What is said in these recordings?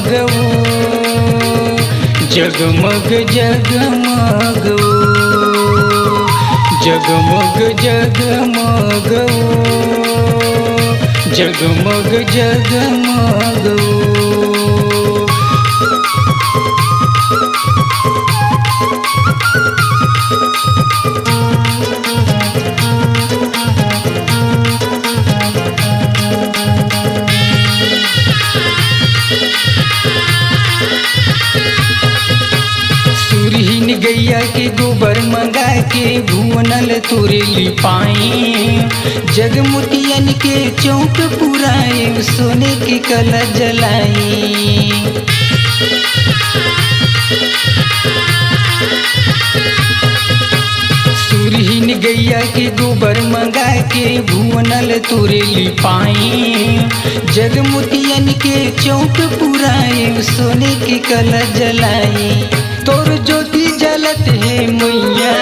ओ, जगमग जगमग ओ, जगमग जगमग ओ, जगमग जगमग ओ। सुरहीन गैया के गोबर मंगा के भुवनल तोरे लिपाई, जगमुतियन के चौक पुराए सोने के कला जलाई। सुरहीन गैया के गोबर मंगा के भुवनल तोरे लिपाई, जगमुतियन के चौक पुराए सोने की कला जलाई। तोर ज्योति जलत है मैया,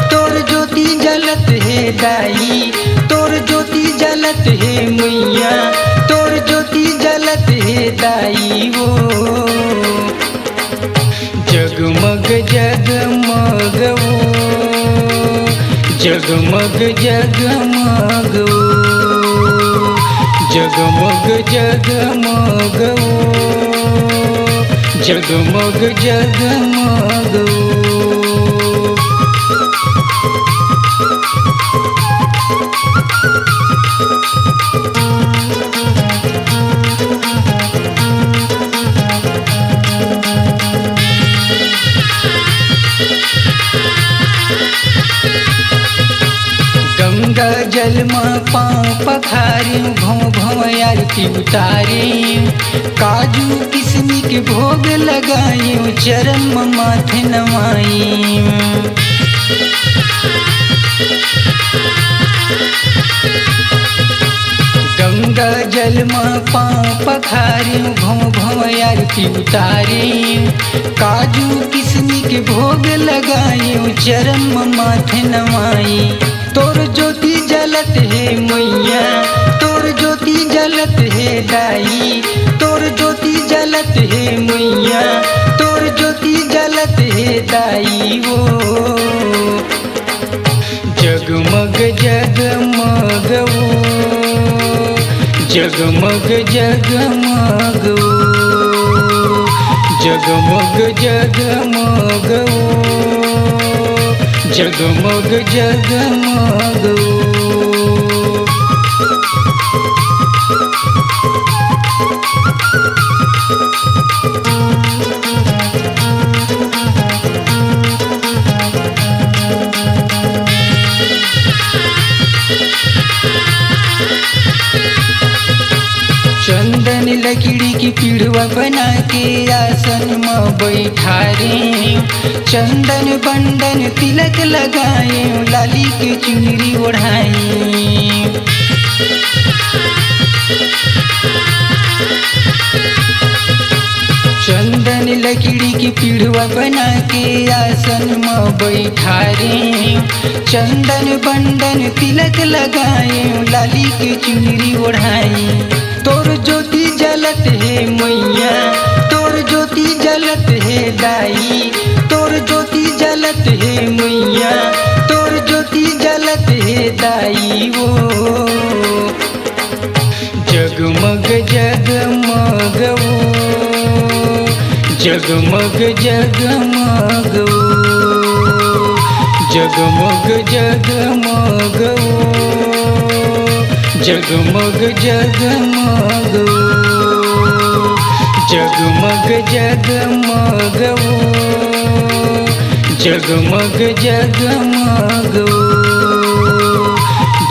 तोर ज्योति जलत है दाई, तोर ज्योति जलत है मैया, तोर ज्योति जलत है दाई वो। जगमग जगमग ओ, जगमग जगमग ओ, जगमग जगमग ओ, जगमग जगमग ओ। गंगा जल में पाँव पखारी, भौं भौं आरती उतारी, काजू किशमिश के भोग लगाई, चरण में माथे नवाई। गंगा जल में पाँव पखारी, भौं भौं आरती उतारी, काजू किशमिश के भोग लगाई, चरण में माथे नवाई। तोर ज्योति जलत है मैया, तोर ज्योति जलत है दाई, तोर ज्योति जलत है मैया, तोर ज्योति जलत है दाई वो। जगमग जगमग ओ, जगमग जगमग ओ, जगमग जगमग ओ, जगमग जगमग ओ। चंदन लकड़ी की पीढ़वा बना के आसन में बैठारे, चंदन बंदन तिलक लगाए, लाली के चुनरी ओढ़ाई। चंदन लकड़ी की पीढ़वा बना के आसन में बैठारे, चंदन बंदन तिलक लगाए, लाली के चुनरी ओढ़ाई। तोर ज्योति जलत है मैया, तोर ज्योति जलत है दाई, तोर ज्योति जलत है मैया, तोर ज्योति जलत है दाई वो। जगमग जगमग ओ, जगमग जगमग ओ, जगमग जगमग ओ, जगमग जगमग ओ, जगमग जगमग ओ, जगमग जगमग ओ,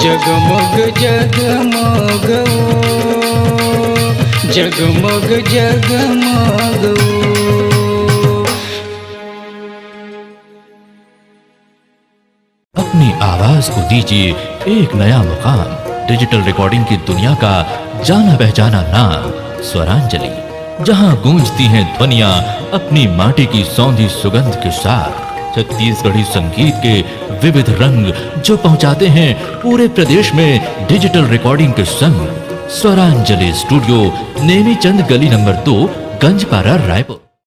जगमग जगमग ओ, जगमग जगमग ओ। अपनी आवाज को दीजिए एक नया मुकाम। डिजिटल रिकॉर्डिंग की दुनिया का जाना पहचाना नाम स्वरांजलि, जहां गूंजती हैं ध्वनियां अपनी माटी की सौंधी सुगंध के साथ। छत्तीसगढ़ी संगीत के विविध रंग जो पहुंचाते हैं पूरे प्रदेश में डिजिटल रिकॉर्डिंग के संग। स्वरांजलि स्टूडियो नेमीचंद गली नंबर 2, गंजपारा, रायपुर।